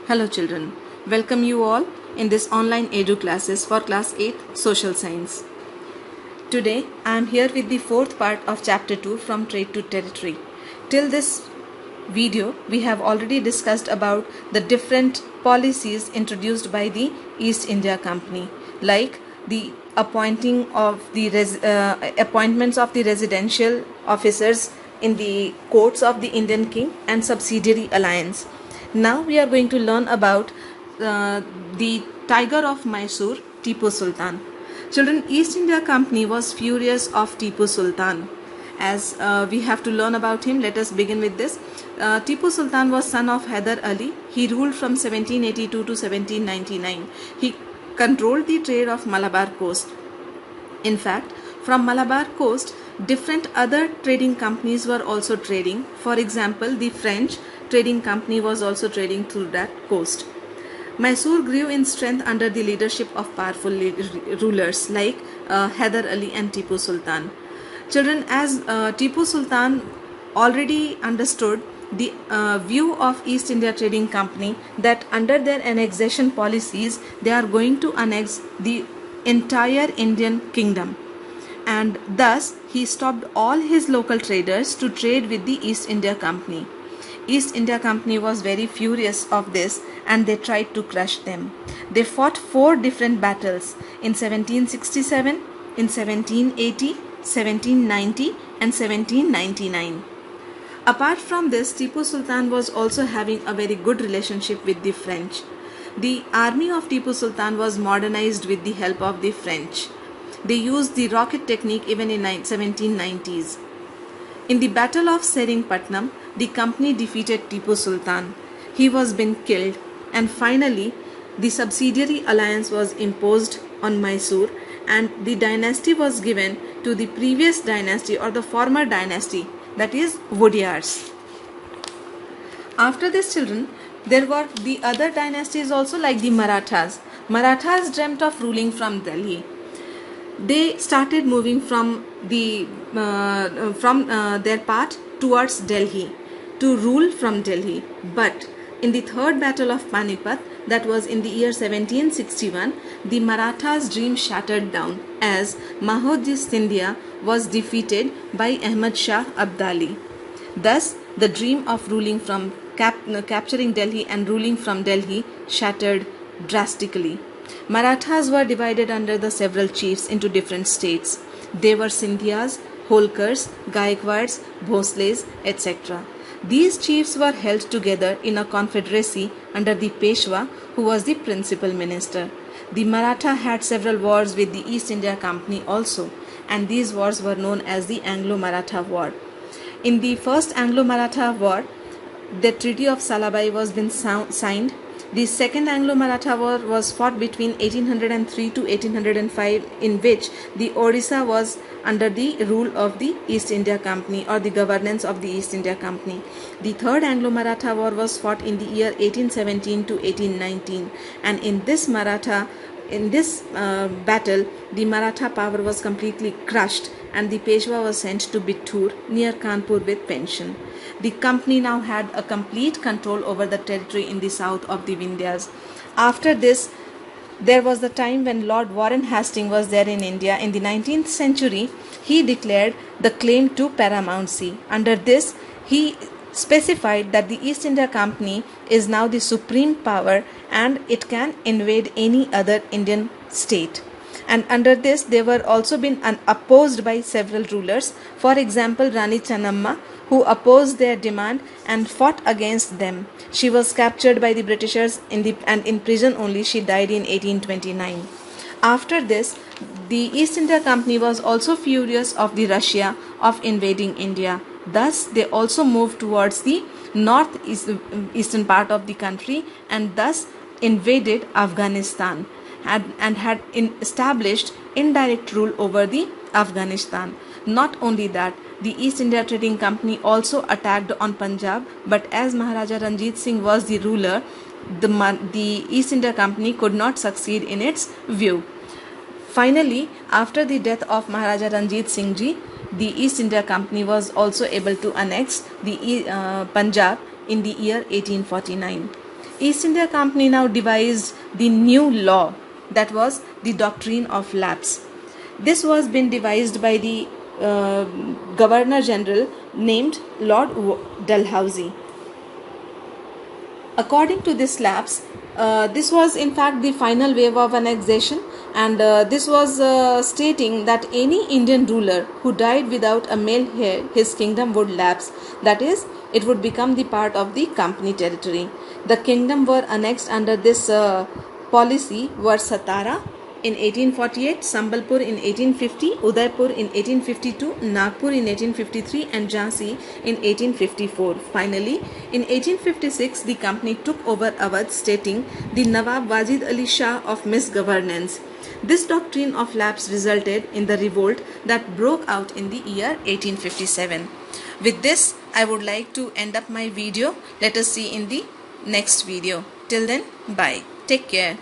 Hello children, welcome you all in this online edu classes for class 8 social science. Today I am here with the fourth part of chapter 2 from trade to territory. Till this video we have already discussed about the different policies introduced by the East India Company, like the appointing of the appointments of the residential officers in the courts of the Indian king and subsidiary alliance. Now we are going to learn about the Tiger of Mysore, Tipu Sultan. Children, East India Company was furious of Tipu Sultan. As we have to learn about him, let us begin with this. Tipu Sultan was son of Hyder Ali. He ruled from 1782 to 1799. He controlled the trade of Malabar coast. In fact, from Malabar coast, different other trading companies were also trading. For example, the French trading company was also trading through that coast. Mysore grew in strength under the leadership of powerful rulers like Hyder Ali and Tipu Sultan. Children, as Tipu Sultan already understood the view of East India Trading Company, that under their annexation policies they are going to annex the entire Indian kingdom, and thus he stopped all his local traders to trade with the East India Company. East India Company was very furious of this and they tried to crush them. They fought 4 different battles in 1767, in 1780, 1790 and 1799. Apart from this, Tipu Sultan was also having a very good relationship with the French. The army of Tipu Sultan was modernized with the help of the French. They used the rocket technique even in 1790s. In the Battle of Seringpatnam, the company defeated Tipu Sultan. He was been killed, and finally the subsidiary alliance was imposed on Mysore and the dynasty was given to the previous dynasty or the former dynasty, that is Wodeyars. After this, children, there were the other dynasties also, like the Marathas. Marathas dreamt of ruling from Delhi. They started moving from their path towards Delhi to rule from Delhi. But in the third battle of Panipat, that was in the year 1761, the Marathas' dream shattered down as Mahodji Scindia was defeated by Ahmad Shah Abdali. Thus, the dream of ruling from capturing Delhi and ruling from Delhi shattered drastically. Marathas were divided under the several chiefs into different states. They were Scindias, Holkars, Gaikwads, Bhosles, etc. These chiefs were held together in a confederacy under the Peshwa, who was the principal minister. The Maratha had several wars with the East India Company also, and these wars were known as the Anglo-Maratha War. In the first Anglo-Maratha War, the Treaty of Salabai was been signed. The second Anglo-Maratha War was fought between 1803 to 1805, in which the Odisha was under the rule of the East India Company or the governance of the East India Company. The third Anglo-Maratha War was fought in the year 1817 to 1819, and in this battle, the Maratha power was completely crushed and the Peshwa was sent to Bittur near Kanpur with pension. The company now had a complete control over the territory in the south of the Vindhyas. After this, there was the time when Lord Warren Hastings was there in India. In the 19th century, he declared the claim to paramountcy. Under this, he specified that the East India Company is now the supreme power and it can invade any other Indian state. And under this, they were also been opposed by several rulers. For example, Rani Channamma, who opposed their demand and fought against them. She was captured by the Britishers and in prison only. She died in 1829. After this, the East India Company was also furious of the Russia of invading India. Thus, they also moved towards the northeastern part of the country and thus invaded Afghanistan and had established indirect rule over the Afghanistan. Not only that, the East India Trading Company also attacked on Punjab, but as Maharaja Ranjit Singh was the ruler, the East India Company could not succeed in its view. Finally, after the death of Maharaja Ranjit Singh Ji, the East India Company was also able to annex the Punjab in the year 1849. East India Company now devised the new law, that was the doctrine of lapse. This was been devised by the Governor General named Lord Dalhousie. According to this lapse, this was in fact the final wave of annexation, and this was stating that any Indian ruler who died without a male heir, his kingdom would lapse, that is, it would become the part of the company territory. The kingdom were annexed under this policy were Satara in 1848, Sambalpur in 1850, Udaipur in 1852, Nagpur in 1853 and Jhansi in 1854. Finally, in 1856, the company took over Awadh, stating the Nawab Wajid Ali Shah of misgovernance. This doctrine of lapse resulted in the revolt that broke out in the year 1857. With this, I would like to end up my video. Let us see in the next video. Till then, bye. Take care.